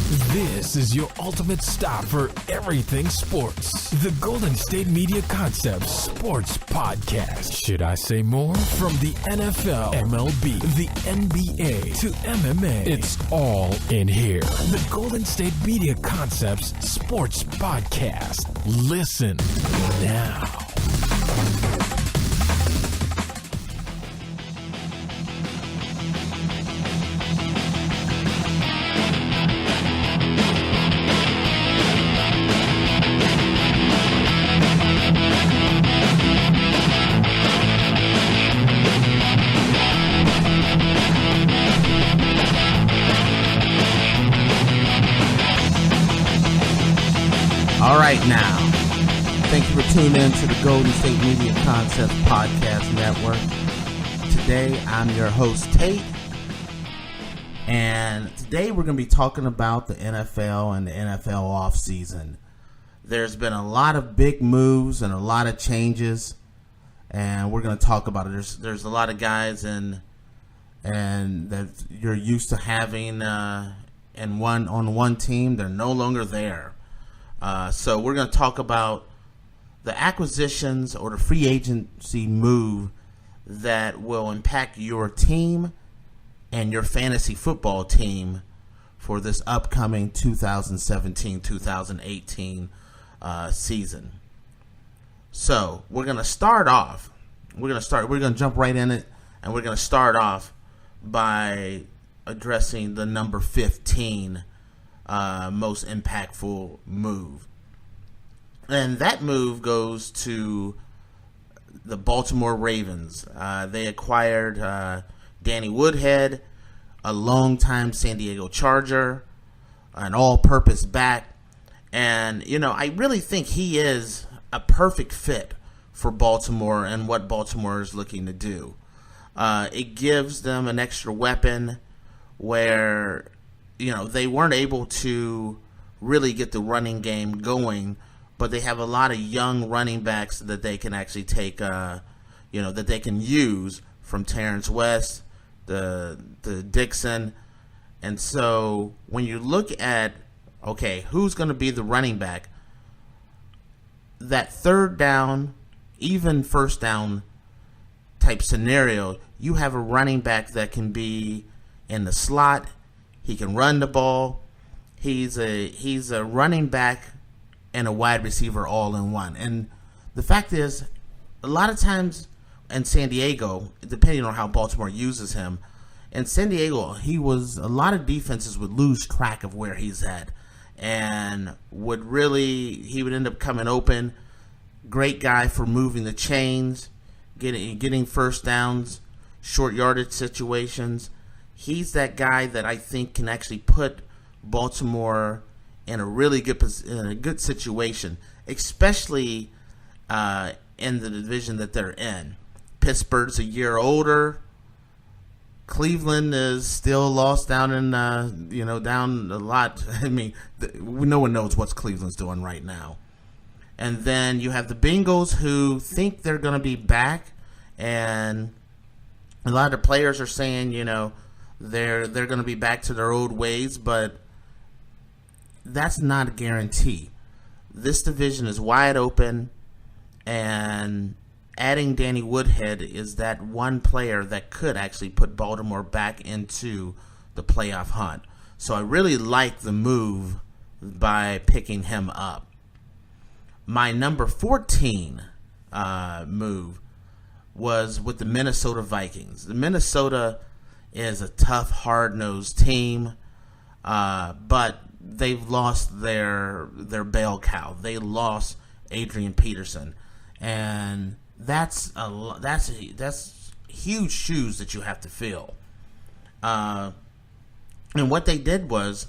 This is your ultimate stop for everything sports. The Golden State Media Concepts Sports Podcast. Should I say more? From the NFL, MLB, the NBA to MMA, it's all in here. The Golden State Media Concepts Sports Podcast. Listen now. All right, now, thank you for tuning in to the Golden State Media Concepts Podcast Network. Today, I'm your host, Tate, and today we're going to be talking about the NFL and the NFL offseason. There's been a lot of big moves and a lot of changes, and we're going to talk about it. There's a lot of guys and that you're used to having on one team. They're no longer there. So we're going to talk about the acquisitions or the free agency move that will impact your team and your fantasy football team for this upcoming 2017-2018 season. So we're going to start off. We're going to jump right in it, and we're going to start off by addressing the number 15 most impactful move. And that move goes to the Baltimore Ravens. They acquired Danny Woodhead, a longtime San Diego Charger, an all-purpose back. And, I really think he is a perfect fit for Baltimore and what Baltimore is looking to do. It gives them an extra weapon where they weren't able to really get the running game going, but they have a lot of young running backs that they can actually take, that they can use, from Terrence West, the DeSean. And so when you look at, who's going to be the running back, that third down, even first down type scenario, you have a running back that can be in the slot. He can run the ball. He's a running back and a wide receiver all in one. And the fact is, a lot of times in San Diego, depending on how Baltimore uses him, in San Diego, a lot of defenses would lose track of where he's at, and he would end up coming open. Great guy for moving the chains, getting first downs, short yardage situations. He's that guy that I think can actually put Baltimore in a really good situation, especially in the division that they're in. Pittsburgh's a year older. Cleveland is still lost down in down a lot. I mean, no one knows what Cleveland's doing right now. And then you have the Bengals, who think they're going to be back, and a lot of the players are saying, they're going to be back to their old ways, but that's not a guarantee. This division is wide open, and adding Danny Woodhead is that one player that could actually put Baltimore back into the playoff hunt. So I really like the move by picking him up. My number 14 move was with the Minnesota Vikings. The Minnesota is a tough, hard-nosed team, but they've lost their bell cow. They lost Adrian Peterson, and that's huge shoes that you have to fill. And what they did was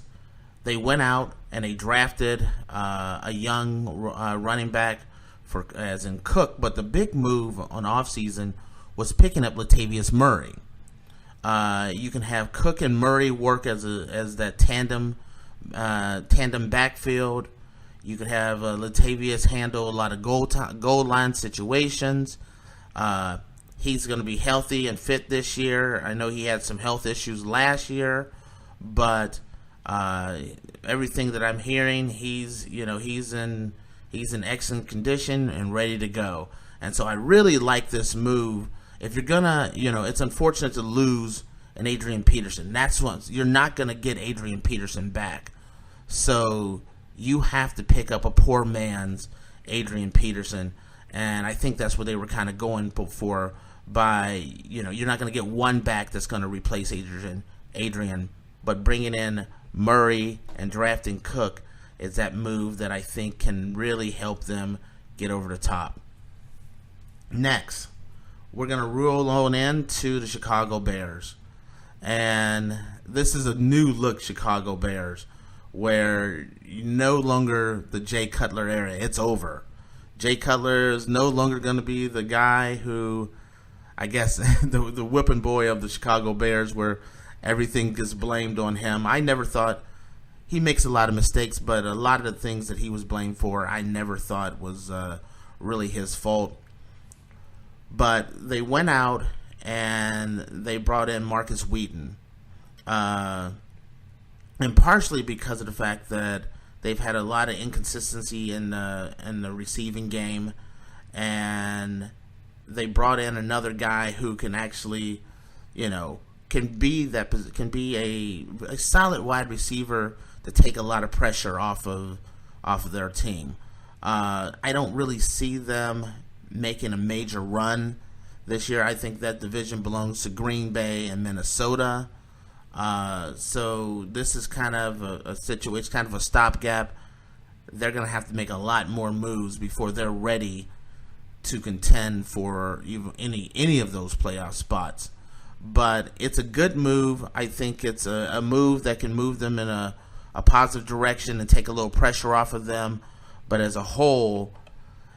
they went out and they drafted a young running back as in Cook, but the big move on offseason was picking up Latavius Murray. You can have Cook and Murray work as that tandem backfield. You could have Latavius handle a lot of goal line situations. He's going to be healthy and fit this year. I know he had some health issues last year, but Everything that I'm hearing, he's in excellent condition and ready to go. And so I really like this move. If you're gonna, it's unfortunate to lose an Adrian Peterson. That's what you're not gonna get Adrian Peterson back. So you have to pick up a poor man's Adrian Peterson, and I think that's what they were kind of going for. By you're not gonna get one back that's gonna replace Adrian, but bringing in Murray and drafting Cook is that move that I think can really help them get over the top. Next, we're going to roll on into the Chicago Bears. And this is a new look Chicago Bears, where no longer the Jay Cutler era. It's over. Jay Cutler is no longer going to be the guy who, I guess, the whipping boy of the Chicago Bears, where everything gets blamed on him. I never thought he makes a lot of mistakes, but a lot of the things that he was blamed for, I never thought was really his fault. But they went out and they brought in Markus Wheaton, and partially because of the fact that they've had a lot of inconsistency in the receiving game, and they brought in another guy who can actually, can be a solid wide receiver to take a lot of pressure off of their team. I don't really see them making a major run this year. I think that division belongs to Green Bay and Minnesota. So this is kind of a situation, kind of a stopgap. They're going to have to make a lot more moves before they're ready to contend for even any of those playoff spots. But it's a good move. I think it's a move that can move them in a positive direction and take a little pressure off of them. But as a whole,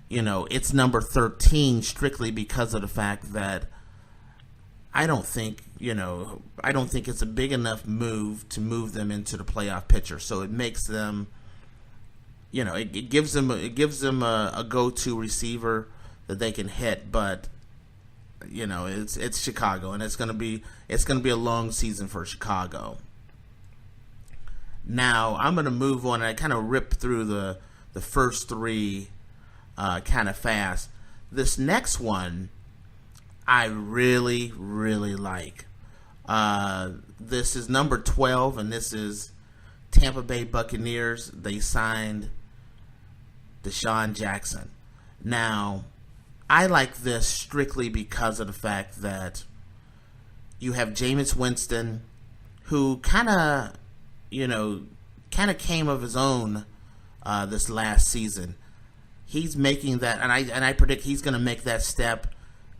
it's number 13 strictly because of the fact that I don't think it's a big enough move to move them into the playoff picture. So it makes them, it gives them a go-to receiver that they can hit. But it's Chicago, and it's gonna be a long season for Chicago. Now I'm gonna move on, and I kind of rip through the first three kind of fast. This next one I really, really like. This is number 12, and this is Tampa Bay Buccaneers. They signed DeSean Jackson. Now, I like this strictly because of the fact that you have Jameis Winston, who kind of came of his own this last season. He's making that, and I predict he's going to make that step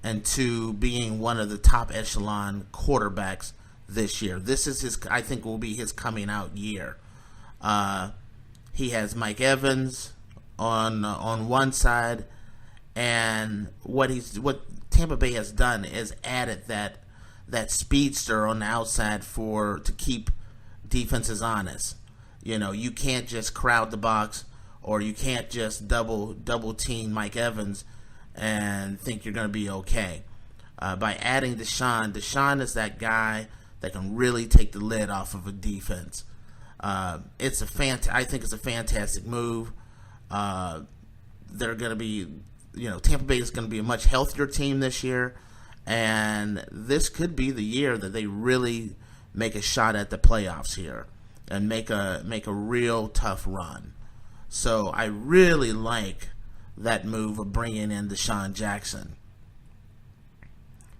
into being one of the top echelon quarterbacks this year. This is I think will be his coming out year. He has Mike Evans on one side, and what Tampa Bay has done is added that speedster on the outside to keep defenses honest. You can't just crowd the box, or you can't just double team Mike Evans and think you're going to be okay. By adding DeSean is that guy that can really take the lid off of a defense. I think it's a fantastic move. They're going to be, Tampa Bay is going to be a much healthier team this year, and this could be the year that they really make a shot at the playoffs here and make a real tough run. So I really like that move of bringing in DeSean Jackson.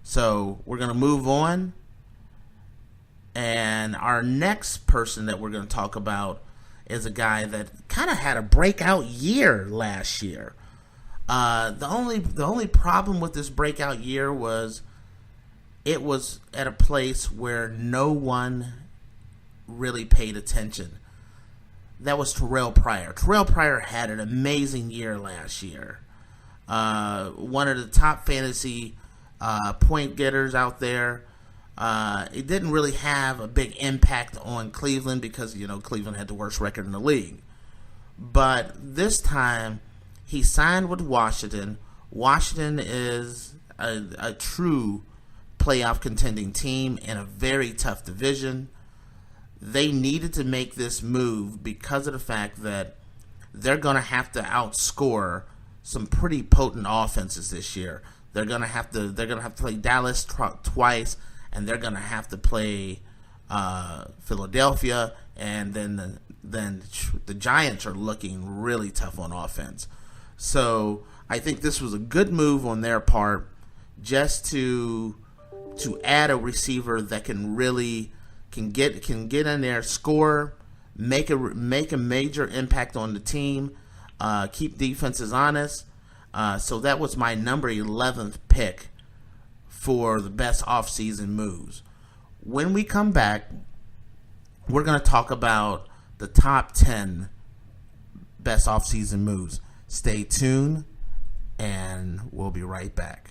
So we're going to move on, and our next person that we're going to talk about is a guy that kind of had a breakout year last year. The only problem with this breakout year was it was at a place where no one really paid attention. That was Terrelle Pryor. Terrelle Pryor had an amazing year last year. One of the top fantasy point getters out there. It didn't really have a big impact on Cleveland because, Cleveland had the worst record in the league. But this time, he signed with Washington. Washington is a true playoff contending team in a very tough division. they needed to make this move because of the fact that they're going to have to outscore some pretty potent offenses this year. They're going to have to play Dallas twice, and they're going to have to play Philadelphia, and then the Giants are looking really tough on offense. So I think this was a good move on their part, just to add a receiver that can get in there, score, make a major impact on the team, keep defenses honest. So that was my number 11th pick for the best offseason moves. When we come back, we're going to talk about the top 10 best offseason moves. Stay tuned, and we'll be right back.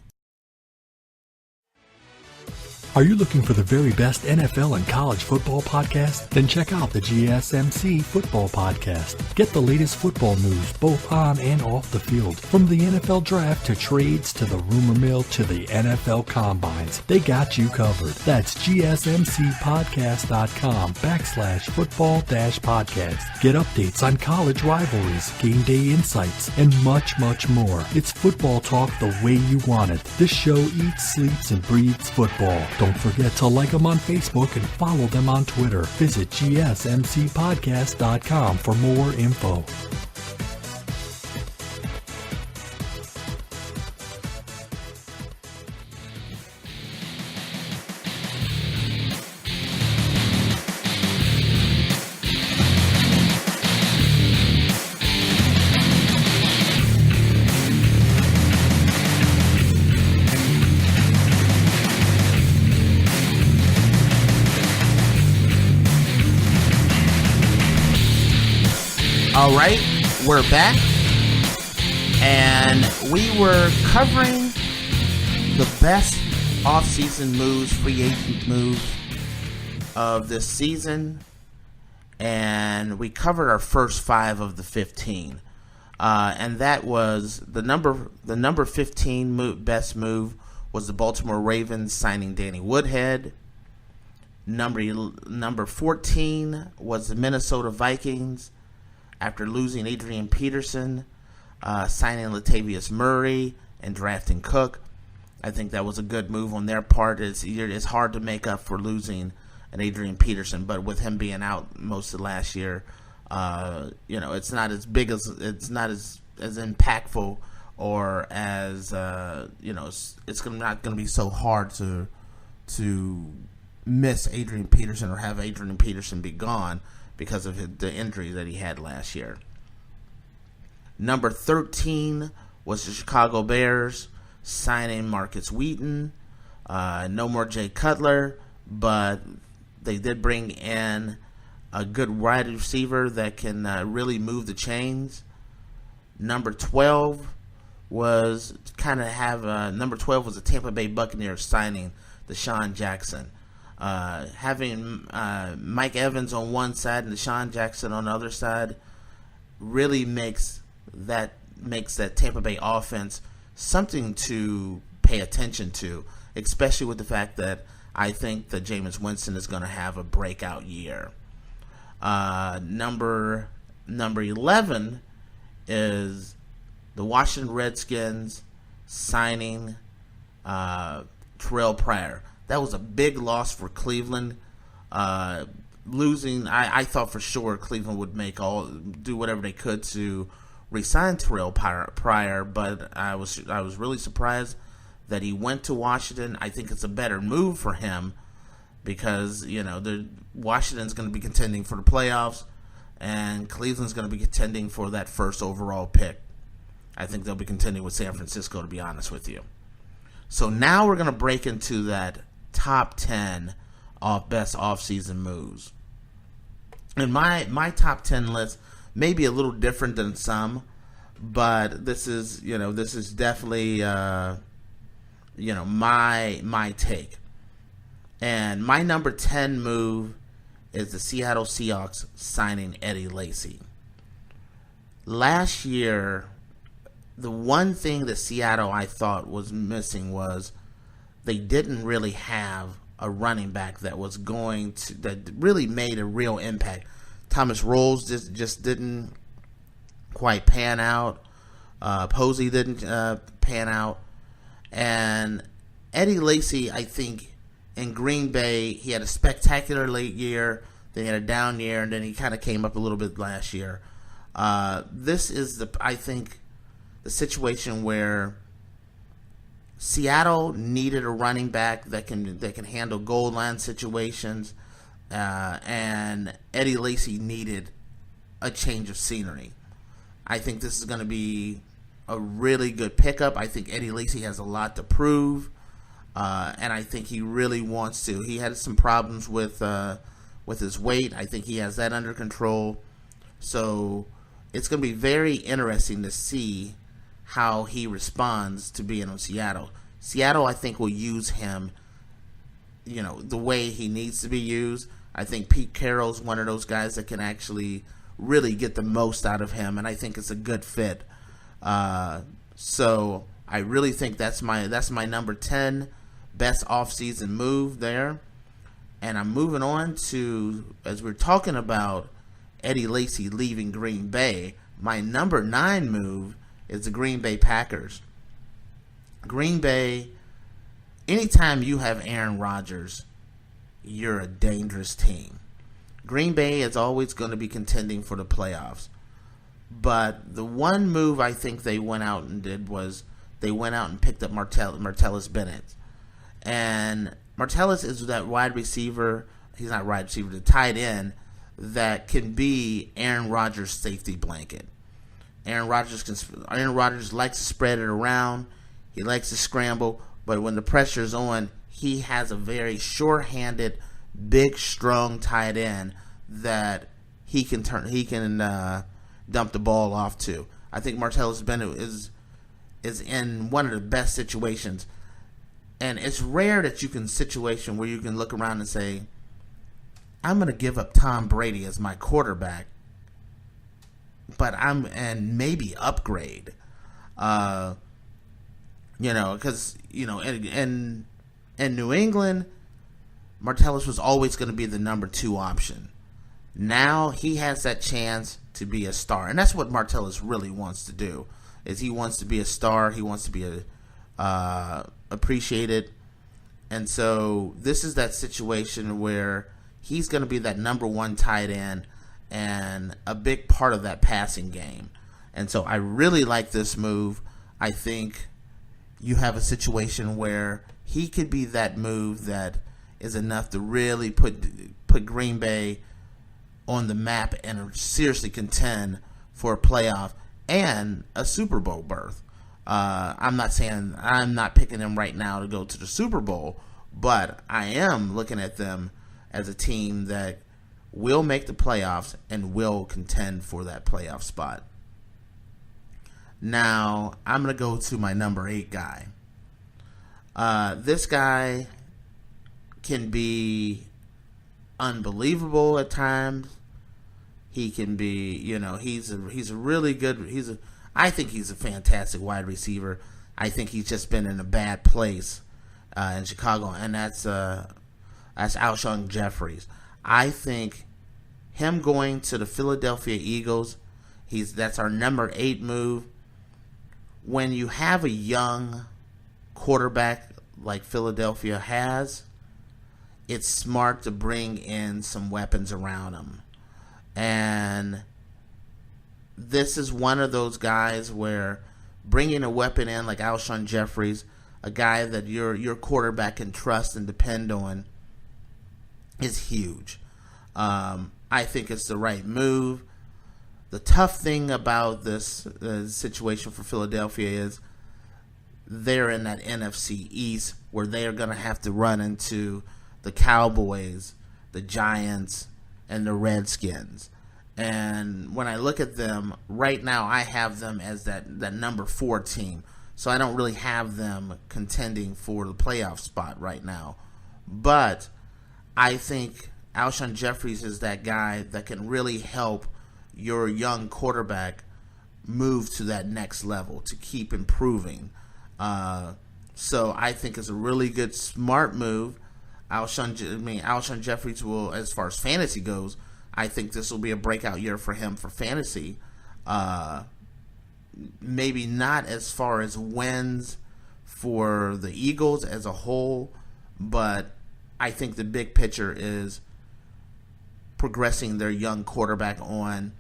Are you looking for the very best NFL and college football podcast? Then check out the GSMc Football Podcast. Get the latest football news both on and off the field. From the NFL Draft to trades to the rumor mill to the NFL Combines, they got you covered. That's GSMcpodcast.com/football-podcast. Get updates on college rivalries, game day insights, and much, much more. It's football talk the way you want it. This show eats, sleeps, and breathes football. Don't forget to like them on Facebook and follow them on Twitter. Visit GSMcpodcast.com for more info. All right, we're back, and we were covering the best offseason moves, free agent moves of this season, and we covered our first 5 of the 15, and that was the number 15 best move was the Baltimore Ravens signing Danny Woodhead. Number 14 was the Minnesota Vikings, after losing Adrian Peterson, signing Latavius Murray and drafting Cook. I think that was a good move on their part. It's hard to make up for losing an Adrian Peterson, but with him being out most of last year, it's not as big as impactful, or as it's not going to be so hard to miss Adrian Peterson or have Adrian Peterson be gone because of the injury that he had last year. Number 13 was the Chicago Bears signing Markus Wheaton. No more Jay Cutler, but they did bring in a good wide receiver that can really move the chains. Number 12 was the Tampa Bay Buccaneers signing DeSean Jackson. Having Mike Evans on one side and DeSean Jackson on the other side really makes that Tampa Bay offense something to pay attention to, especially with the fact that I think that Jameis Winston is going to have a breakout year. Number 11 is the Washington Redskins signing Terrelle Pryor. That was a big loss for Cleveland. Losing, I thought for sure Cleveland would do whatever they could to re-sign Terrelle Pryor, but I was really surprised that he went to Washington. I think it's a better move for him because Washington's going to be contending for the playoffs, and Cleveland's going to be contending for that first overall pick. I think they'll be contending with San Francisco, to be honest with you. So now we're going to break into that top 10 of best offseason moves. And my top 10 list may be a little different than some, but this is definitely my take. And my number 10 move is the Seattle Seahawks signing Eddie Lacy. Last year, the one thing that Seattle I thought was missing was they didn't really have a running back that really made a real impact. Thomas Rolls just didn't quite pan out. Posey didn't pan out. And Eddie Lacy, I think, in Green Bay, he had a spectacular late year, then he had a down year, and then he kind of came up a little bit last year. This is, I think, the situation where Seattle needed a running back that can handle goal line situations, and Eddie Lacy needed a change of scenery. I think this is going to be a really good pickup. I think Eddie Lacy has a lot to prove, and I think he really wants to. He had some problems with his weight. I think he has that under control. So it's going to be very interesting to see how he responds to being on Seattle. Seattle, I think, will use him, the way he needs to be used. I think Pete Carroll's one of those guys that can actually really get the most out of him, and I think it's a good fit. So I really think that's my number 10 best offseason move there. And I'm moving on to, as we're talking about Eddie Lacy leaving Green Bay, my number 9 move is the Green Bay Packers. Green Bay, anytime you have Aaron Rodgers, you're a dangerous team. Green Bay is always going to be contending for the playoffs. But the one move I think they went out and did was they went out and picked up Martellus Bennett. And Martellus is that wide receiver, he's not wide receiver, the tight end that can be Aaron Rodgers' safety blanket. Aaron Rodgers likes to spread it around. He likes to scramble, but when the pressure's on, he has a very sure-handed, big, strong tight end that he can dump the ball off to. I think Martellus Bennett is in one of the best situations, and it's rare that you can situation where you can look around and say, I'm going to give up Tom Brady as my quarterback, and maybe upgrade. Because in New England, Martellus was always going to be the number 2 option. Now he has that chance to be a star, and that's what Martellus really wants to do. Is he wants to be a star. He wants to be appreciated, and so this is that situation where he's going to be that number 1 tight end and a big part of that passing game. And so I really like this move. I think you have a situation where he could be that move that is enough to really put Green Bay on the map and seriously contend for a playoff and a Super Bowl berth. I'm not picking them right now to go to the Super Bowl, but I am looking at them as a team that will make the playoffs and will contend for that playoff spot. Now, I'm going to go to my number 8 guy. This guy can be unbelievable at times. He can be, he's a really good, I think he's a fantastic wide receiver. I think he's just been in a bad place in Chicago, and that's Alshon Jeffery. I think him going to the Philadelphia Eagles, that's our number 8 move. When you have a young quarterback like Philadelphia has, it's smart to bring in some weapons around him. And this is one of those guys where bringing a weapon in like Alshon Jeffery, a guy that your quarterback can trust and depend on, is huge. I think it's the right move. The tough thing about this situation for Philadelphia is they're in that NFC East where they are going to have to run into the Cowboys, the Giants, and the Redskins. And when I look at them, right now I have them as that number 4 team. So I don't really have them contending for the playoff spot right now. But I think Alshon Jeffery is that guy that can really help your young quarterback move to that next level to keep improving. So I think it's a really good, smart move. Alshon Jeffries will, as far as fantasy goes, I think this will be a breakout year for him for fantasy. Maybe not as far as wins for the Eagles as a whole, but I think the big picture is progressing their young quarterback on.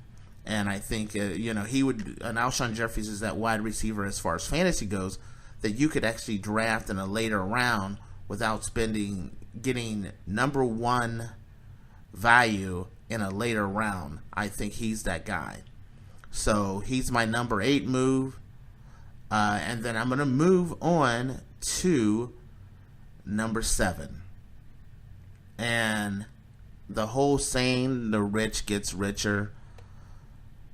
And I think, Alshon Jeffries is that wide receiver as far as fantasy goes that you could actually draft in a later round without getting number one value in a later round. I think he's that guy. So he's my number 8 move. And then I'm going to move on to number 7. And the whole saying, the rich gets richer,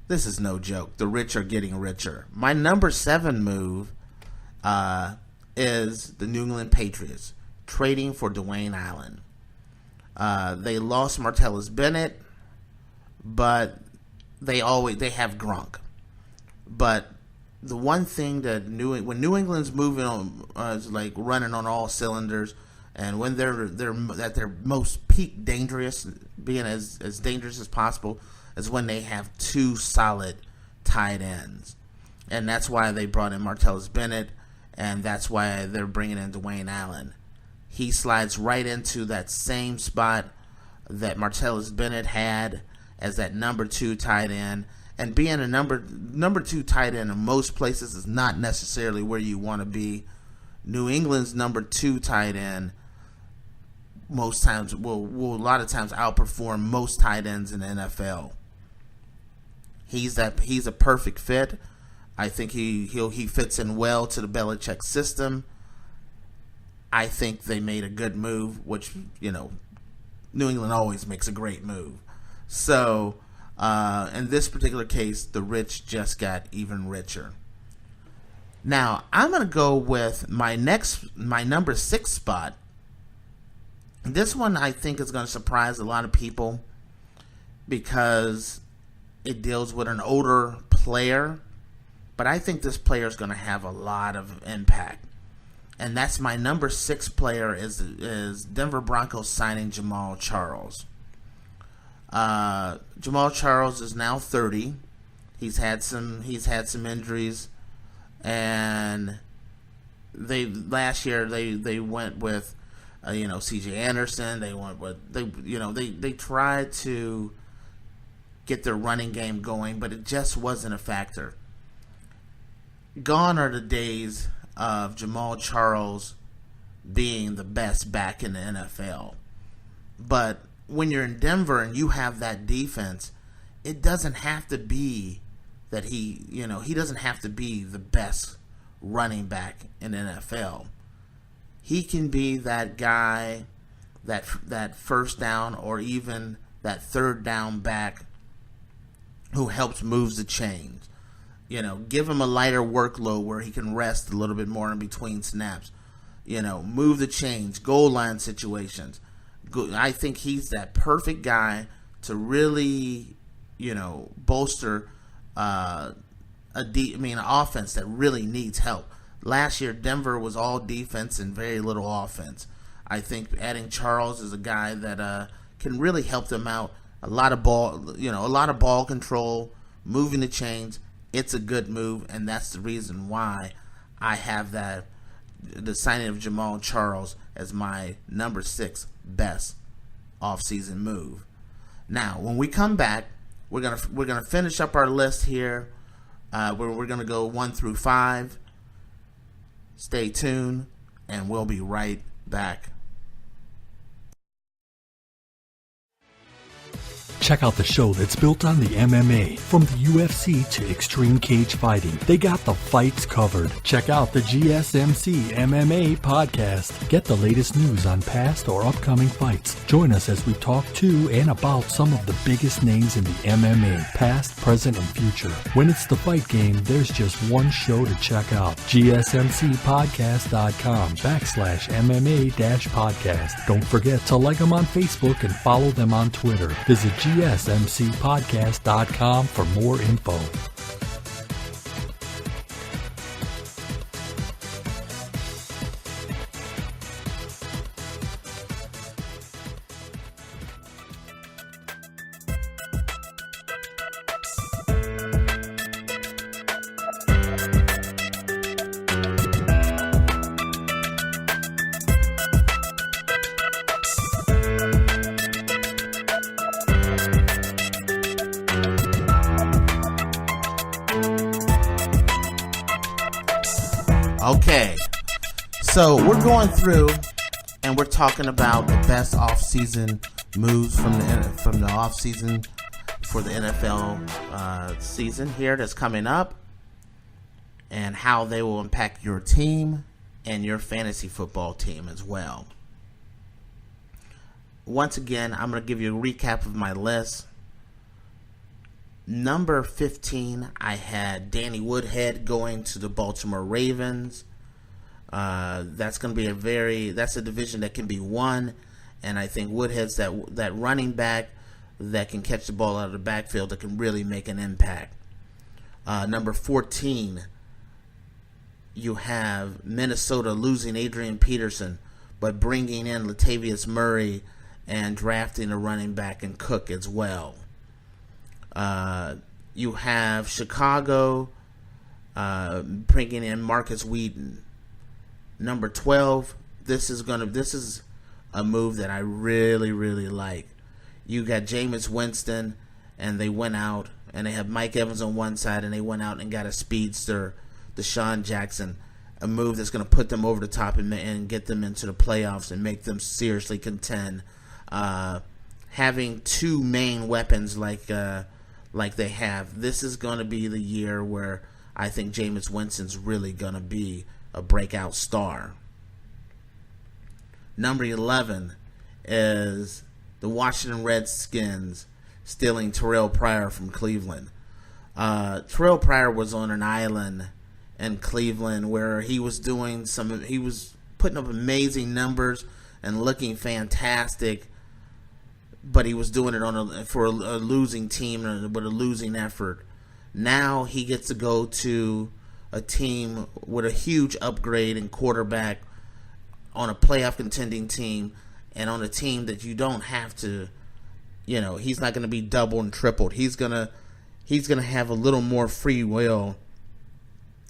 this is no joke. The rich are getting richer. My number 7 move is the New England Patriots trading for Dwayne Allen. They lost Martellus Bennett, but they have Gronk. But the one thing that when New England's moving on, is like running on all cylinders, and when they're at their most peak dangerous, being as dangerous as possible, is when they have 2 solid tight ends. And that's why they brought in Martellus Bennett, and that's why they're bringing in Dwayne Allen. He slides right into that same spot that Martellus Bennett had as that number 2 tight end. And being a number 2 tight end in most places is not necessarily where you want to be. New England's number 2 tight end most times will a lot of times outperform most tight ends in the NFL. He's a perfect fit. I think he fits in well to the Belichick system. I think they made a good move, which, New England always makes a great move. So, in this particular case, the rich just got even richer. Now, I'm going to go with my number 6 spot. This one I think is going to surprise a lot of people because it deals with an older player, but I think this player is going to have a lot of impact. And that's my number 6 player is Denver Broncos signing Jamaal Charles. Jamaal Charles is now 30. He's had some injuries, and last year they went with C.J. Anderson. They tried to get their running game going, but it just wasn't a factor. Gone are the days of Jamaal Charles being the best back in the NFL. But when you're in Denver and you have that defense, it doesn't have to be that he doesn't have to be the best running back in the NFL. He can be that guy, that first down or even that third down back who helps moves the chains. Give him a lighter workload where he can rest a little bit more in between snaps. Move the chains, goal line situations. I think he's that perfect guy to really, bolster an offense that really needs help. Last year, Denver was all defense and very little offense. I think adding Charles is a guy that can really help them out. A lot of ball control, moving the chains. It's a good move, and that's the reason why I have the signing of Jamaal Charles as my number 6 best offseason move. Now, when we come back, we're gonna finish up our list here. We're gonna go 1 through 5. Stay tuned, and we'll be right back. Check out the show that's built on the MMA. From the UFC to extreme cage fighting, they got the fights covered. Check out the GSMc MMA podcast. Get the latest news on past or upcoming fights. Join us as we talk to and about some of the biggest names in the MMA, past, present, and future. When it's the fight game, there's just one show to check out. GSMcpodcast.com/MMA-podcast. Don't forget to like them on Facebook and follow them on Twitter. Visit GSMcpodcast.com for more info. Okay, so we're going through and we're talking about the best off-season moves from the off-season for the NFL season here that's coming up, and how they will impact your team and your fantasy football team as well. Once again, I'm going to give you a recap of my list. Number 15, I had Danny Woodhead going to the Baltimore Ravens. That's going to be that's a division that can be won, and I think Woodhead's that running back that can catch the ball out of the backfield that can really make an impact. Number 14, you have Minnesota losing Adrian Peterson, but bringing in Latavius Murray and drafting a running back and Cook as well. You have Chicago bringing in Markus Wheaton. Number 12, this is a move that I really, really like. You got Jameis Winston, and they went out, and they have Mike Evans on one side, and they went out and got a speedster, DeSean Jackson, a move that's going to put them over the top and get them into the playoffs and make them seriously contend. Having two main weapons like they have, this is going to be the year where I think Jameis Winston's really going to be a breakout star. Number 11 is the Washington Redskins stealing Terrelle Pryor from Cleveland. Terrelle Pryor was on an island in Cleveland where he was putting up amazing numbers and looking fantastic, but he was doing it for a losing team with a losing effort. Now he gets to go to a team with a huge upgrade in quarterback on a playoff contending team, and on a team that you don't have to, he's not going to be doubled and tripled. He's gonna have a little more free will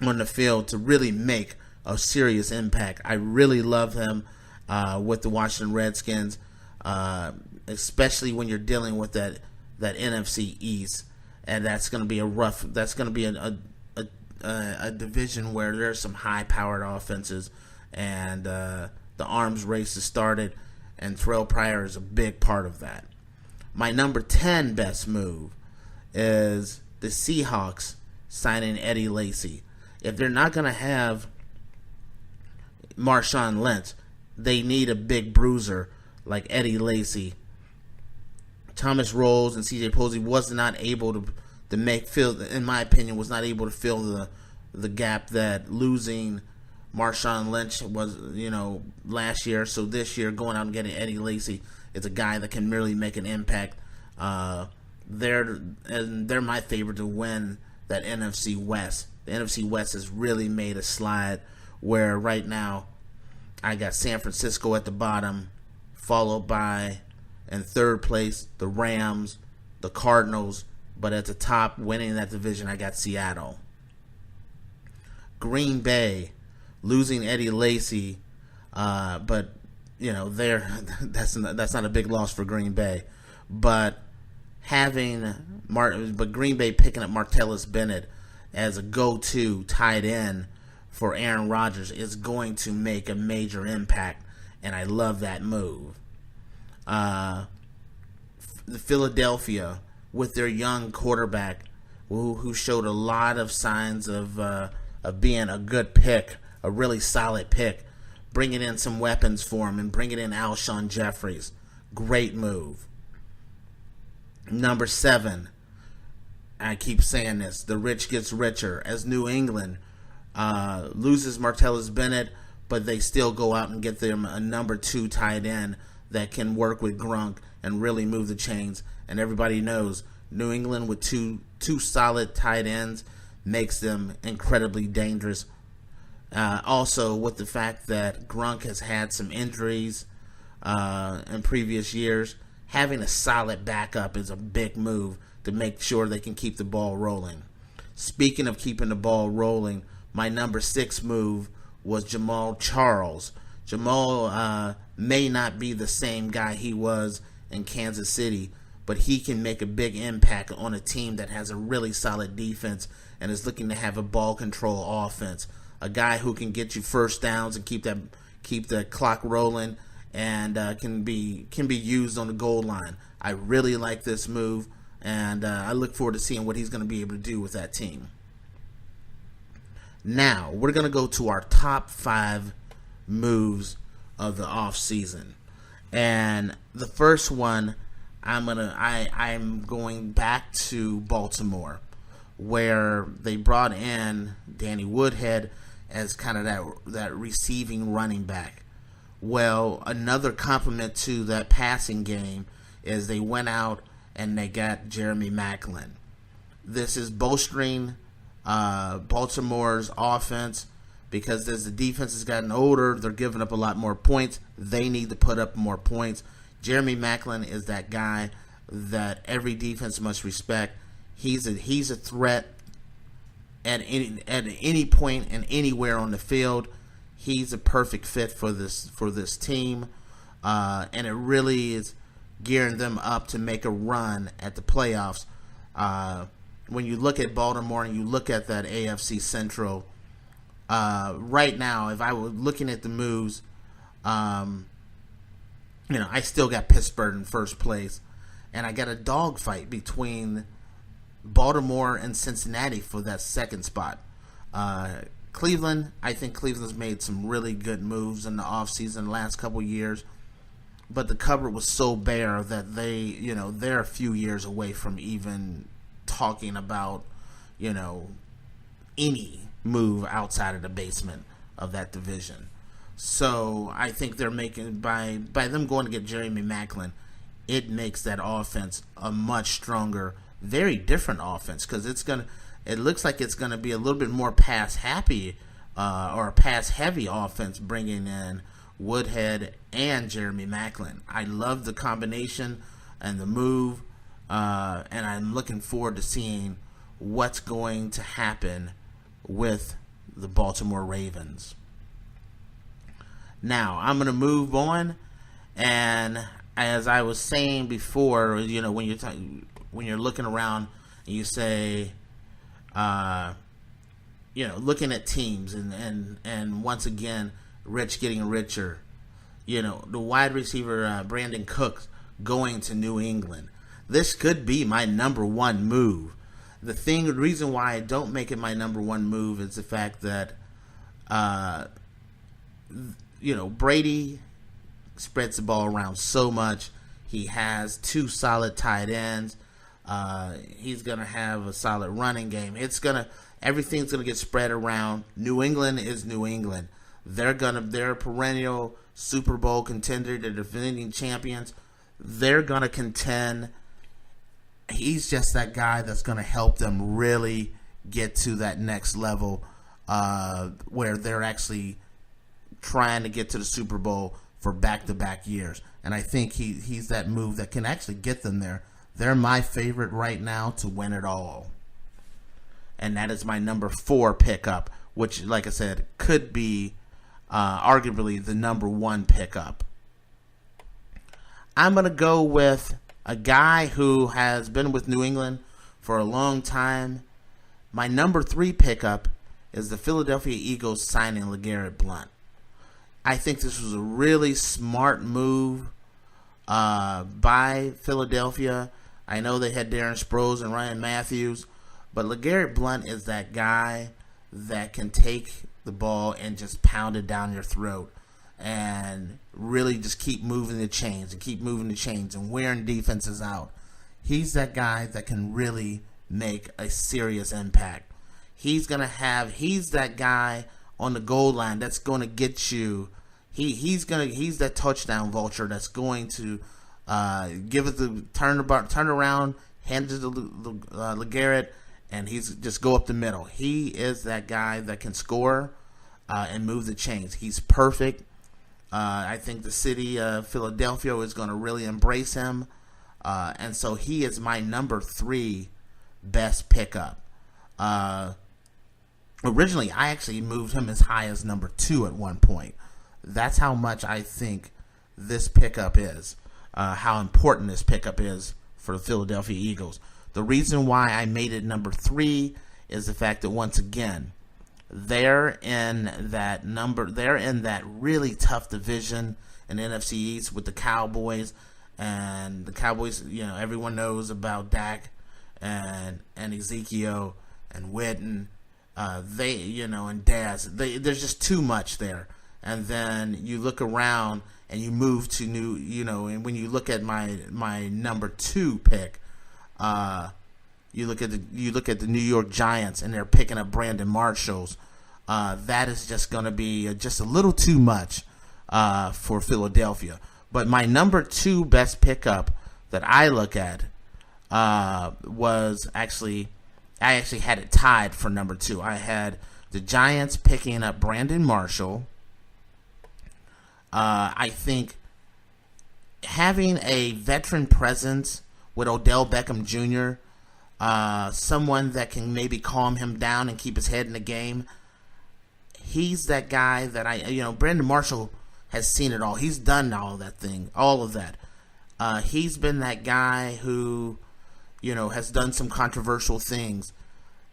on the field to really make a serious impact. I really love him with the Washington Redskins, especially when you're dealing with that NFC East, and that's going to be a division where there's some high-powered offenses, and the arms race has started, and Terrelle Pryor is a big part of that. My number 10 best move is the Seahawks signing Eddie Lacy. If they're not going to have Marshawn Lynch, they need a big bruiser like Eddie Lacy. Thomas Rolls and C.J. Posey was not able to in my opinion, was not able to fill the gap that losing Marshawn Lynch was, last year. So this year, going out and getting Eddie Lacy is a guy that can really make an impact. They're my favorite to win that NFC West. The NFC West has really made a slide where right now I got San Francisco at the bottom, followed by, in third place, the Rams, the Cardinals, but at the top, winning that division, I got Seattle. Green Bay, losing Eddie Lacy, but that's not a big loss for Green Bay. But Green Bay picking up Martellus Bennett as a go-to tight end for Aaron Rodgers is going to make a major impact, and I love that move. The Philadelphia, with their young quarterback, who showed a lot of signs of being a good pick, a really solid pick, bringing in some weapons for him and bringing in Alshon Jeffries. Great move. Number 7, I keep saying this, the rich gets richer, as New England loses Martellus Bennett, but they still go out and get them a number 2 tight end that can work with Gronk and really move the chains. And everybody knows New England with two solid tight ends makes them incredibly dangerous. Also, with the fact that Gronk has had some injuries in previous years, having a solid backup is a big move to make sure they can keep the ball rolling. Speaking of keeping the ball rolling, my number 6 move was Jamaal Charles. Jamaal may not be the same guy he was in Kansas City, but he can make a big impact on a team that has a really solid defense and is looking to have a ball control offense a guy who can get you first downs and keep the clock rolling, and can be used on the goal line. I really like this move, and I look forward to seeing what he's going to be able to do with that team. Now, we're going to go to our top 5 moves of the offseason. And the first one, I'm going back to Baltimore, where they brought in Danny Woodhead as kind of that receiving running back. Well, another compliment to that passing game is they went out and they got Jeremy Maclin. This is bolstering Baltimore's offense, because as the defense has gotten older, they're giving up a lot more points. They need to put up more points. Jeremy Maclin is that guy that every defense must respect. He's a threat at any point and anywhere on the field. He's a perfect fit for this team, and it really is gearing them up to make a run at the playoffs. When you look at Baltimore and you look at that AFC Central, right now, if I were looking at the moves, I still got Pittsburgh in first place, and I got a dogfight between Baltimore and Cincinnati for that second spot. Cleveland, I think Cleveland's made some really good moves in the offseason the last couple years, but the cupboard was so bare that they're a few years away from even talking about, any move outside of the basement of that division. So I think they're making, by them going to get Jeremy Maclin, it makes that offense a much stronger, very different offense, because it looks like it's going to be a little bit more pass happy or a pass heavy offense, bringing in Woodhead and Jeremy Maclin. I love the combination and the move, and I'm looking forward to seeing what's going to happen with the Baltimore Ravens. Now, I'm going to move on, and as I was saying before, when you're looking around and you say, looking at teams and once again, rich getting richer, the wide receiver Brandin Cooks going to New England. This could be my number one move. The reason why I don't make it my number one move is the fact that, Brady spreads the ball around so much. He has 2 solid tight ends. He's going to have a solid running game. Everything's going to get spread around. New England is New England. They're a perennial Super Bowl contender. They're defending champions. They're going to contend. He's just that guy that's going to help them really get to that next level where they're actually trying to get to the Super Bowl for back-to-back years. And I think he's that move that can actually get them there. They're my favorite right now to win it all. And that is my number 4 pickup, which, like I said, could be arguably the number 1 pickup. I'm going to go with a guy who has been with New England for a long time. My number 3 pickup is the Philadelphia Eagles signing LeGarrette Blount. I think this was a really smart move by Philadelphia. I know they had Darren Sproles and Ryan Matthews, but LeGarrette Blount is that guy that can take the ball and just pound it down your throat and really just keep moving the chains and wearing defenses out. He's that guy that can really make a serious impact. He's that guy on the goal line that's going to get you. He's that touchdown vulture that's going to give it the turn around, hand it to LeGarrette, and he's just go up the middle. He is that guy that can score and move the chains. He's perfect. I think the city of Philadelphia is going to really embrace him, and so he is my number 3 best pickup. Originally, I actually moved him as high as number 2 at one point. That's how much I think this pickup is, how important this pickup is for the Philadelphia Eagles. The reason why I made it number 3 is the fact that, once again, they're in that really tough division in the NFC East with the Cowboys. And the Cowboys, everyone knows about Dak and Ezekiel and Wheaton. And Daz. There's just too much there. And then you look around and you move to and when you look at my number 2 pick, you look at the New York Giants and they're picking up Brandin Marshall. That is just going to be just a little too much for Philadelphia. But my number 2 best pickup that I look at was I actually had it tied for number 2. I had the Giants picking up Brandin Marshall. I think having a veteran presence with Odell Beckham Jr., someone that can maybe calm him down and keep his head in the game. He's that guy that Brandin Marshall has seen it all. He's done all of that. He's been that guy who, has done some controversial things.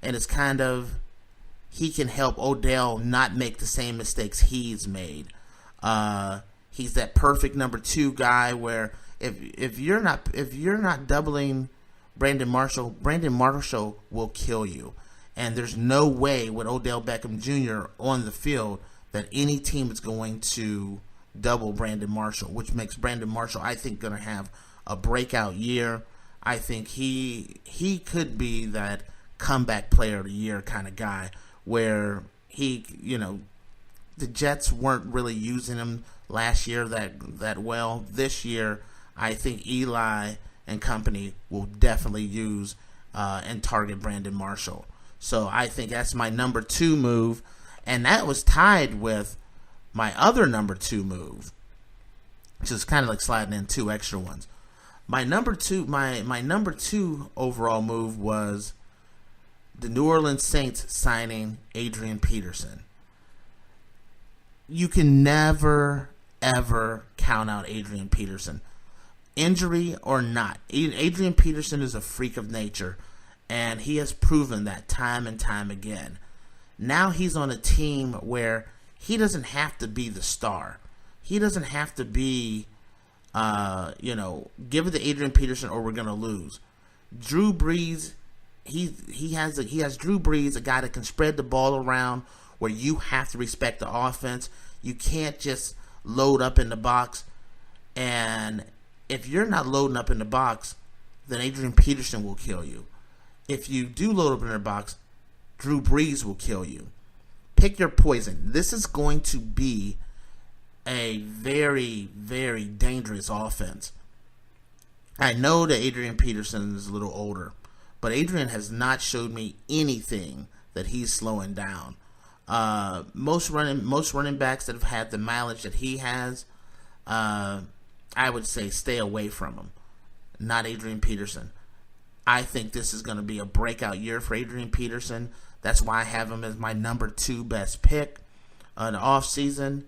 And it's kind of, he can help Odell not make the same mistakes he's made. He's that perfect number 2 guy where if you're not doubling Brandin Marshall will kill you. And there's no way with Odell Beckham Jr. on the field that any team is going to double Brandin Marshall, which makes Brandin Marshall, I think, going to have a breakout year. I think he could be that comeback player of the year kind of guy where the Jets weren't really using him last year that well. This year, I think Eli and company will definitely use and target Brandin Marshall. So I think that's my number 2 move, and that was tied with my other number 2 move, which is kind of like sliding in 2 extra ones. My number 2 overall move was the New Orleans Saints signing Adrian Peterson. You can never, ever count out Adrian Peterson. Injury or not, Adrian Peterson is a freak of nature, and he has proven that time and time again. Now he's on a team where he doesn't have to be the star. He doesn't have to be, give it to Adrian Peterson or we're going to lose. Drew Brees, he has Drew Brees, a guy that can spread the ball around where you have to respect the offense. You can't just load up in the box. And if you're not loading up in the box, then Adrian Peterson will kill you. If you do load up in the box, Drew Brees will kill you. Pick your poison. This is going to be a very, very dangerous offense. I know that Adrian Peterson is a little older, but Adrian has not showed me anything that he's slowing down. Most running backs that have had the mileage that he has, I would say stay away from him. Not Adrian Peterson. I think this is going to be a breakout year for Adrian Peterson. That's why I have him as my number 2 best pick in the offseason.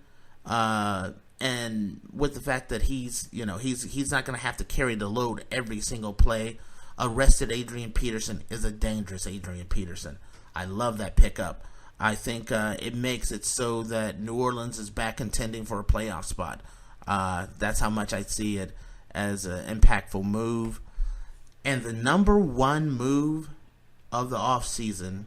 And with the fact that he's not going to have to carry the load every single play. A rested Adrian Peterson is a dangerous Adrian Peterson. I love that pickup. I think it makes it so that New Orleans is back contending for a playoff spot. That's how much I see it as an impactful move. And the number 1 move of the offseason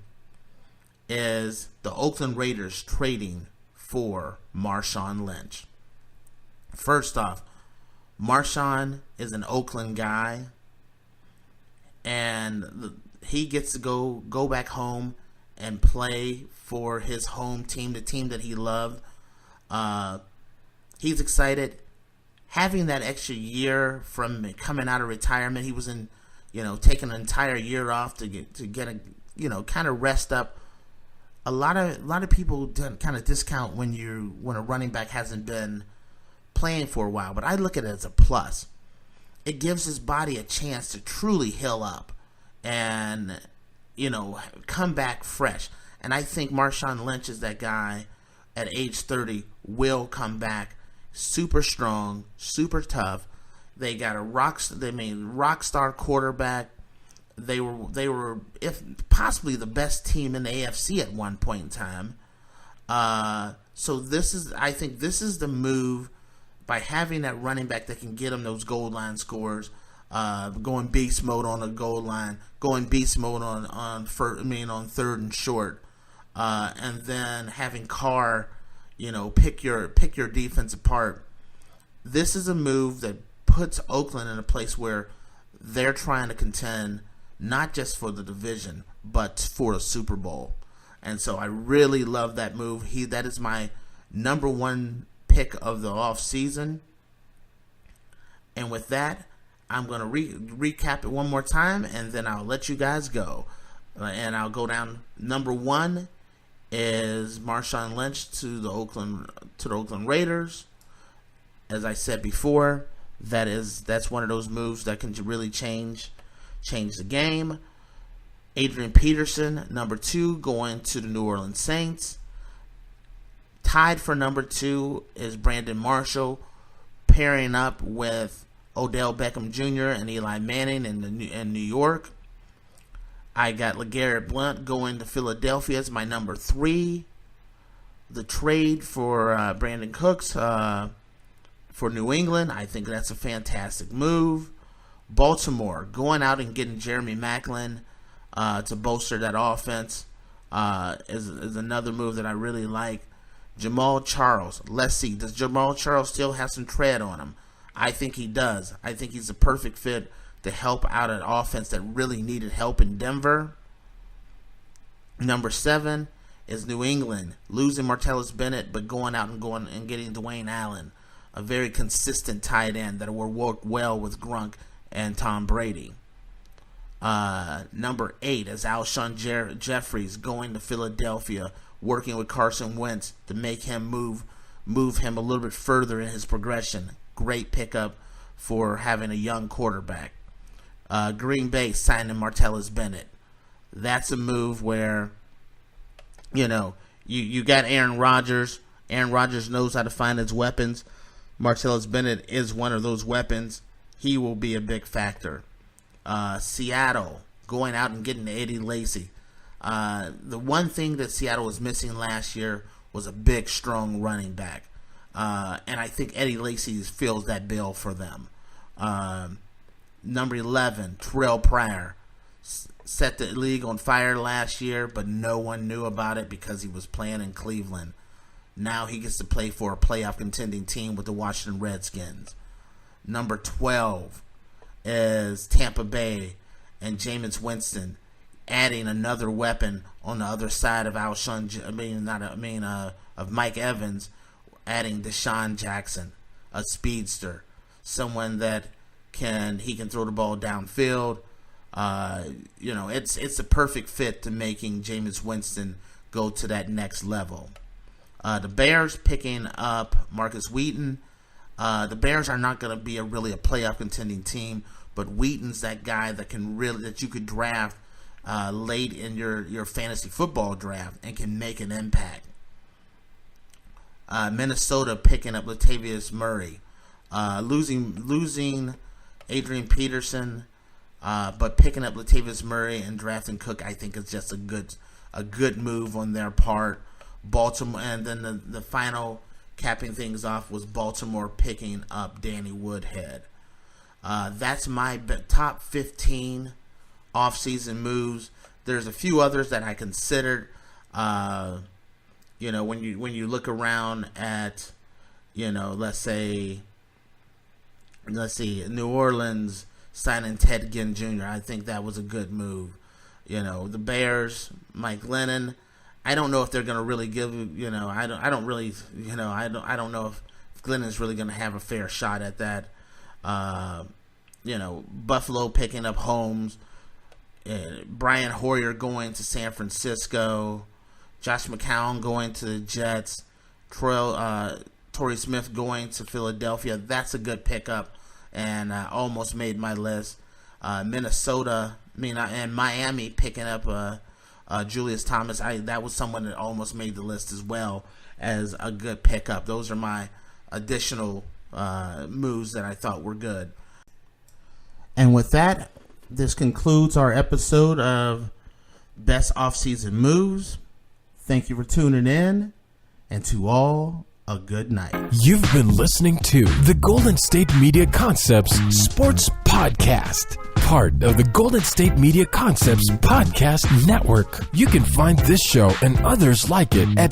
is the Oakland Raiders trading for Marshawn Lynch. First off, Marshawn is an Oakland guy, and he gets to go back home and play for his home team, the team that he loved. He's excited. Having that extra year from coming out of retirement, he was taking an entire year off to get a kind of rest up. A lot of people kind of discount when a running back hasn't been playing for a while, but I look at it as a plus. It gives his body a chance to truly heal up and come back fresh. And I think Marshawn Lynch is that guy at age 30 will come back super strong, super tough. They got a rock star quarterback They were if possibly the best team in the AFC at one point in time. So I think this is the move, by having that running back that can get them those goal line scores, going beast mode on the goal line, going beast mode on third and short, and then having Carr, pick your defense apart. This is a move that puts Oakland in a place where they're trying to contend not just for the division, but for a Super Bowl. And so I really love that move. That is my number one pick of the offseason. And with that, I'm going to recap it one more time, and then I'll let you guys go. And I'll go down. Number one is Marshawn Lynch to the Oakland Raiders. As I said before, that's one of those moves that can really change the game. Adrian Peterson, number 2, going to the New Orleans Saints. Tied for number 2 is Brandin Marshall, pairing up with Odell Beckham Jr. and Eli Manning in New York. I got LeGarrette Blount going to Philadelphia as my number 3. The trade for Brandon Cooks for New England, I think that's a fantastic move. Baltimore going out and getting Jeremy Maclin to bolster that offense is another move that I really like. Jamaal Charles, let's see, does Jamaal Charles still have some tread on him? I think he does. I think he's a perfect fit to help out an offense that really needed help in Denver. Number 7 is New England, losing Martellus Bennett, but going out and getting Dwayne Allen, a very consistent tight end that will work well with Gronk and Tom Brady. Number 8 is Alshon Jeffries going to Philadelphia, working with Carson Wentz to make him move him a little bit further in his progression. Great pickup for having a young quarterback. Green Bay signing Martellus Bennett. That's a move where, you got Aaron Rodgers. Aaron Rodgers knows how to find his weapons. Martellus Bennett is one of those weapons. He will be a big factor. Seattle going out and getting Eddie Lacy. The one thing that Seattle was missing last year was a big, strong running back. And I think Eddie Lacy fills that bill for them. Number 11, Terrelle Pryor. Set the league on fire last year, but no one knew about it because he was playing in Cleveland. Now he gets to play for a playoff contending team with the Washington Redskins. Number 12 is Tampa Bay and Jameis Winston, adding another weapon on the other side of of Mike Evans, adding DeSean Jackson, a speedster, someone that can throw the ball downfield. It's a perfect fit to making Jameis Winston go to that next level. The Bears picking up Markus Wheaton. The Bears are not going to be really a playoff contending team, but Wheaton's that guy that you could draft late in your fantasy football draft and can make an impact. Minnesota picking up Latavius Murray, losing Adrian Peterson, but picking up Latavius Murray and drafting Cook, I think is just a good move on their part. Baltimore, and then the final capping things off was Baltimore picking up Danny Woodhead. That's my top 15 offseason moves. There's a few others that I considered. When you look around at, let's see, New Orleans signing Ted Ginn Jr. I think that was a good move. The Bears, Mike Lennon. I don't know if they're going to really give. I don't know if Glennon's really going to have a fair shot at that. Buffalo picking up Holmes, Brian Hoyer going to San Francisco, Josh McCown going to the Jets, Torrey Smith going to Philadelphia. That's a good pickup, and almost made my list. Minnesota, and Miami picking up Julius Thomas. That was someone that almost made the list as well as a good pickup. Those are my additional moves that I thought were good. And with that, this concludes our episode of Best Offseason Moves. Thank you for tuning in, and to all, a good night. You've been listening to the Golden State Media Concepts Sports Podcast, part of the Golden State Media Concepts Podcast Network. You can find this show and others like it at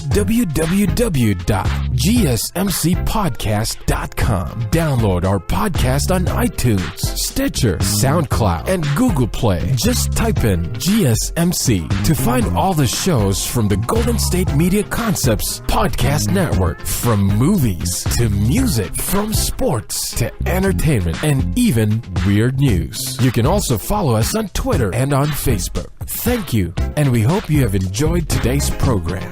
www.gsmcpodcast.com. Download our podcast on iTunes, Stitcher, SoundCloud, and Google Play. Just type in GSMc to find all the shows from the Golden State Media Concepts Podcast Network. From movies to music, from sports to entertainment, and even weird news. You can also follow us on Twitter and on Facebook. Thank you, and we hope you have enjoyed today's program.